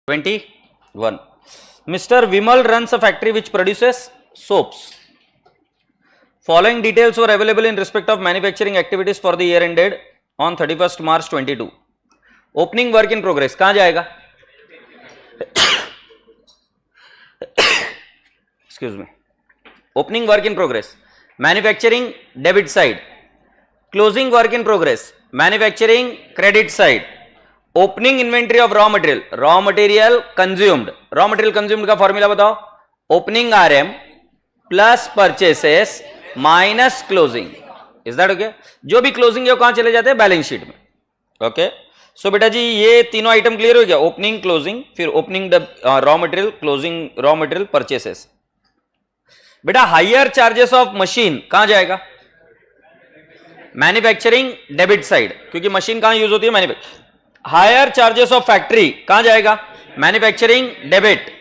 21. Mr. Vimal runs a factory which produces soaps. Following details were available in respect of manufacturing activities for the year ended on 31st March 22. Opening work in progress कहां जाएगा? Excuse me. Opening work in progress. Manufacturing debit side. Closing work in progress. Manufacturing credit side. Opening inventory of raw material. Raw material consumed. Raw material consumed का formula बताओ. Opening RM plus purchases minus closing. Is that okay? जो भी closing है वो कहां चले जाते हैं? बैलेंस शीट में. Okay? सो बेटा जी ये तीनों आइटम क्लियर हो गया. ओपनिंग क्लोजिंग, फिर opening raw material, closing raw material, purchases. बेटा हायर चार्जेस ऑफ मशीन कहां जाएगा? मैन्युफैक्चरिंग डेबिट साइड, क्योंकि मशीन कहां यूज होती है? Manufacturing. Higher charges of factory कहां जाएगा? Manufacturing debit.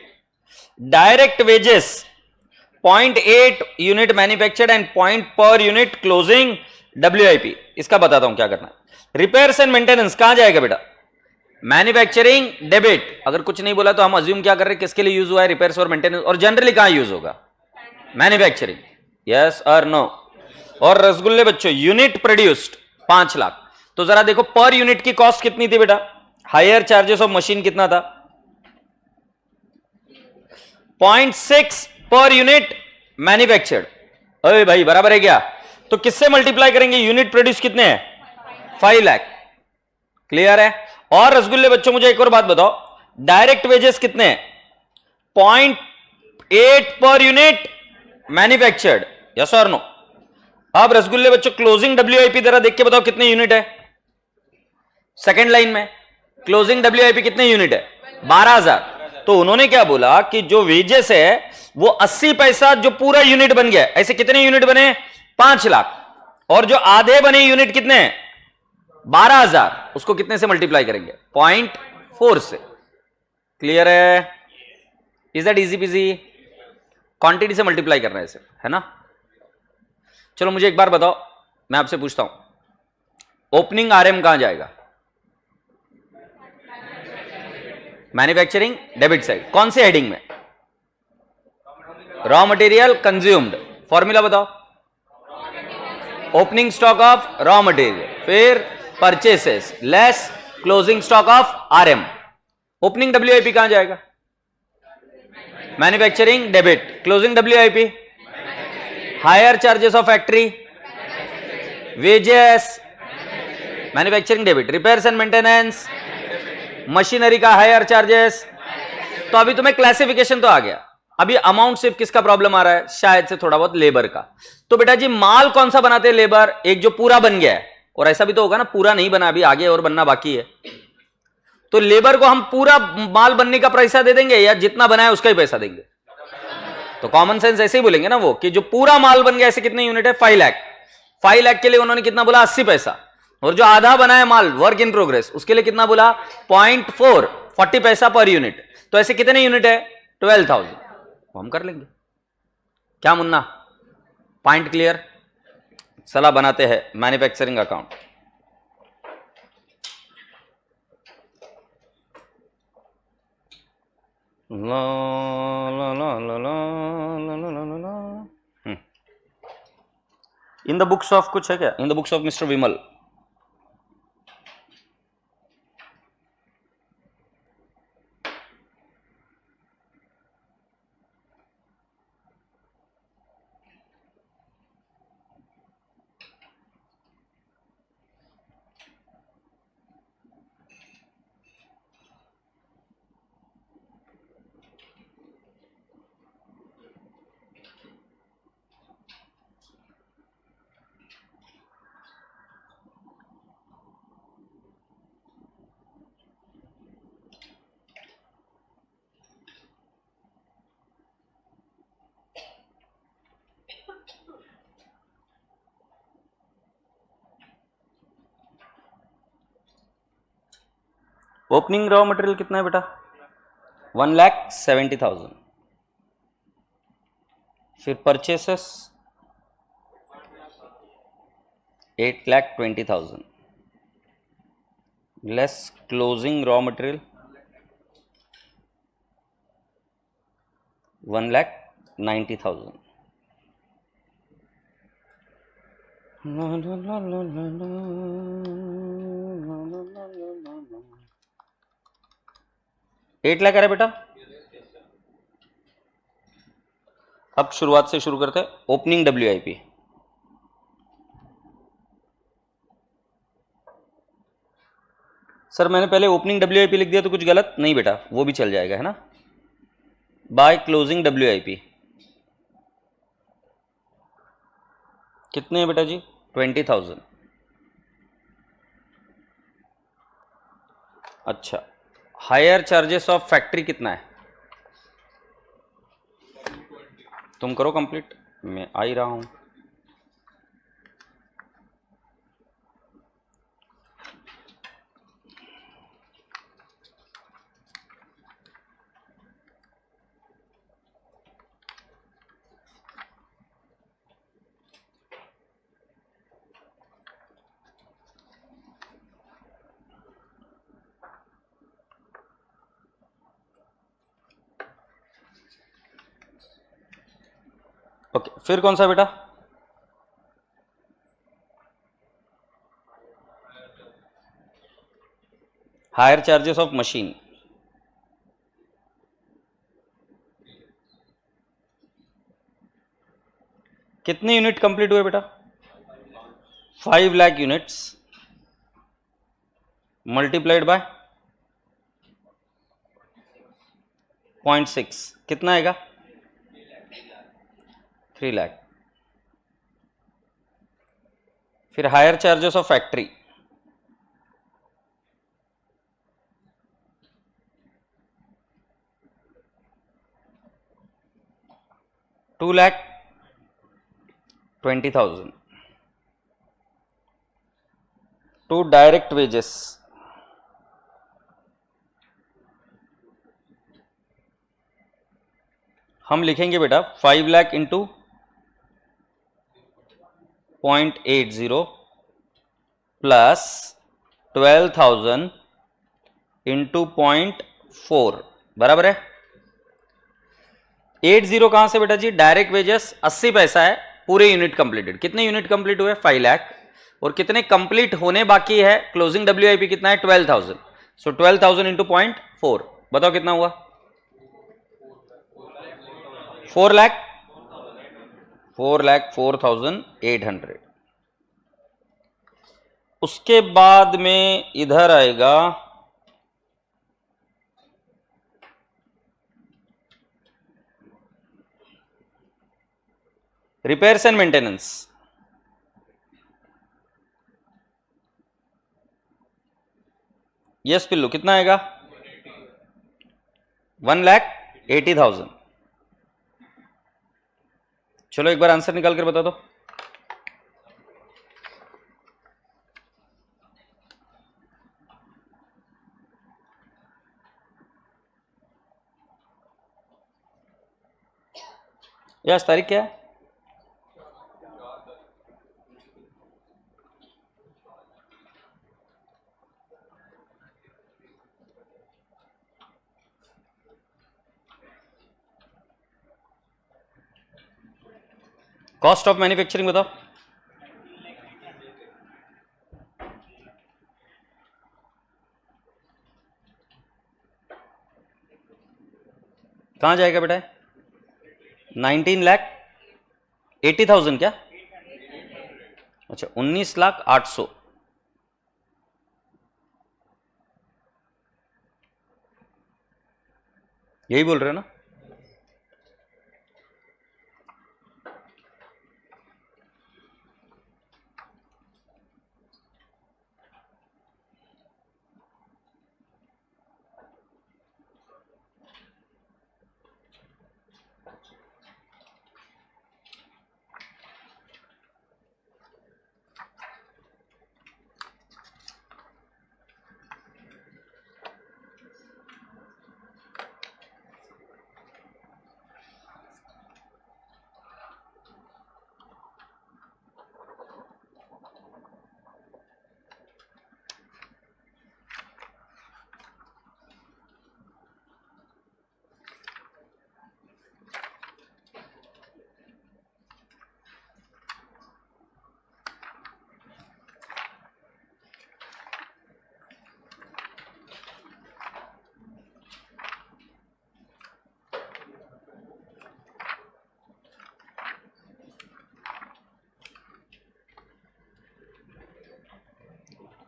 Direct wages 0.8 unit manufactured and 0 per unit closing WIP. इसका बताता हूं क्या करना है. रिपेयर्स एंड मेंटेनेंस कहां जाएगा बेटा? Manufacturing debit. अगर कुछ नहीं बोला तो हम अज्यूम क्या कर रहे हैं, किसके लिए यूज हुआ है रिपेयर्स और मेंटेनेंस, और जनरली कहां यूज होगा? मैन्युफैक्चरिंग. यस और नो. और रसगुल्ले बच्चों यूनिट प्रोड्यूस्ड 5 लाख. तो जरा देखो पर यूनिट की कॉस्ट कितनी थी बेटा? हायर चार्जेस ऑफ मशीन कितना था? 0.6 पर यूनिट मैन्युफैक्चर्ड. अरे भाई बराबर है क्या? तो किससे मल्टीप्लाई करेंगे? यूनिट प्रोड्यूस कितने हैं? 5 लाख. क्लियर है? और रसगुल्ले बच्चों मुझे एक और बात बताओ, डायरेक्ट वेजेस कितने हैं? 0.8 पर यूनिट मैन्युफैक्चर्ड. यस और नो? अब रसगुल्ले बच्चों क्लोजिंग WIP जरा देख के बताओ कितने यूनिट है? सेकेंड लाइन में क्लोजिंग WIP कितने यूनिट है? 12,000. तो उन्होंने क्या बोला कि जो वेजेस है वो 80 पैसा जो पूरा यूनिट बन गया. ऐसे कितने यूनिट बने? 5 लाख. और जो आधे बने यूनिट कितने हैं? 12,000. उसको कितने से मल्टीप्लाई करेंगे? 0.4 से. क्लियर है? Is that easy PG? Quantity से मल्टीप्लाई करना है सिर्फ, है ना? चलो मुझे एक बार बताओ, मैं आपसे पूछता हूं, ओपनिंग RM कहां जाएगा? Manufacturing debit side. कौन से हेडिंग में? Raw material consumed. फॉर्मूला बताओ. Opening stock of raw material, फिर purchases less closing stock of RM. Opening WIP कहां जाएगा? Manufacturing debit. Closing WIP hire charges of factory, wages manufacturing debit. Repairs and maintenance machinery का hire charges. तो अभी तुम्हें classification तो आ गया. अभी अमाउंट सिर्फ किसका प्रॉब्लम आ रहा है? शायद से थोड़ा बहुत लेबर का. तो बेटा जी माल कौन सा बनाते हैं? लेबर. एक जो पूरा बन गया है, और ऐसा भी तो होगा ना पूरा नहीं बना, अभी आगे और बनना बाकी है. तो लेबर को हम पूरा माल बनने का पैसा दे देंगे या जितना बनाया उसका ही पैसा देंगे? तो कॉमन सेंस ऐसे ही बोलेंगे ना वो, कि जो पूरा माल बन गया ऐसे कितने यूनिट है? 5 लाख. 5 लाख के लिए उन्होंने कितना बोला? 80 पैसा. और जो आधा बना है माल वर्क इन प्रोग्रेस, उसके लिए कितना बोला? 0.4 40 पैसा पर यूनिट. तो ऐसे कितने यूनिट है? 12,000. हम कर लेंगे. क्या मुन्ना? Point clear? चला बनाते हैं मैन्युफैक्चरिंग अकाउंट. ला ला ला ला ला ला ला ला. इन द बुक्स ऑफ कुछ है क्या? In the books of mister Vimal. Opening raw material कितना है बेटा? 1,70,000. फिर purchases 8,20,000 less closing raw material 1,90,000। Eight lakh आ रहा है बेटा। अब शुरुआत से शुरू करते हैं। ओपनिंग WIP, सर मैंने पहले ओपनिंग WIP लिख दिया तो कुछ गलत नहीं बेटा, वो भी चल जाएगा, है ना। बाय क्लोजिंग WIP कितने हैं बेटा जी? 20,000। अच्छा, हायर चार्जेस ऑफ फैक्ट्री कितना है? तुम करो कंप्लीट, मैं आ ही रहा हूं। ओके, फिर कौन सा बेटा? Higher charges of machine. कितने यूनिट कंप्लीट हुए बेटा? 5 लाख यूनिट्स मल्टीप्लाइड बाय 0.6 कितना आएगा? 3 लाख। फिर higher charges of factory, $2,20,000। To direct wages, हम लिखेंगे बेटा 5 लाख इंटू 0.80 प्लस 12,000 इंटू 0.4 बराबर है। 80 कहां से बेटा जी? डायरेक्ट वेजेस 80 पैसा है, पूरे यूनिट कंप्लीटेड। कितने यूनिट कंप्लीट हुए? 5 लाख। और कितने कंप्लीट होने बाकी है? क्लोजिंग WIP कितना है? 12,000। सो 12,000 इंटू 0.4 बताओ कितना हुआ? 4 लाख। 4,04,800। उसके बाद में इधर आएगा रिपेयर्स एंड मेंटेनेंस। यस पिल्लू, कितना आएगा? 1,80,000। चलो एक बार आंसर निकाल कर बता दो। यस, तारीख क्या है? कॉस्ट ऑफ मैन्युफैक्चरिंग बताओ। कहां जाएगा बेटा? 19,80,000 क्या? अच्छा, 19,08,000। यही बोल रहे हो ना?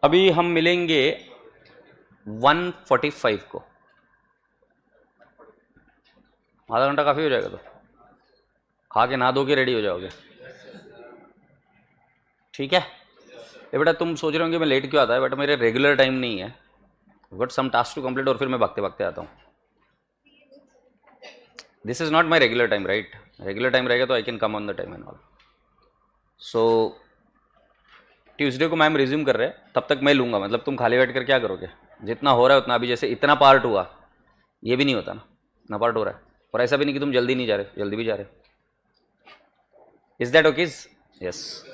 अभी हम मिलेंगे 1:45 को। आधा घंटा काफी हो जाएगा, तो खा के नहा धो के रेडी हो जाओगे, ठीक है। ये बेटा तुम सोच रहे होंगे मैं लेट क्यों आता है, बट मेरे रेगुलर टाइम नहीं है, but some task to complete, और फिर मैं भागते भागते आता हूँ। This is not my regular time, right. Regular time रहेगा तो I can come on the time and all. So Tuesday को मैम रिज्यूम कर रहे हैं, तब तक मैं लूंगा। मतलब तुम खाली बैठ कर क्या करोगे, जितना हो रहा है उतना। अभी जैसे इतना पार्ट हुआ, ये भी नहीं होता ना, इतना पार्ट हो रहा है, और ऐसा भी नहीं कि तुम जल्दी नहीं जा रहे, जल्दी भी जा रहे। Is that okay? यस।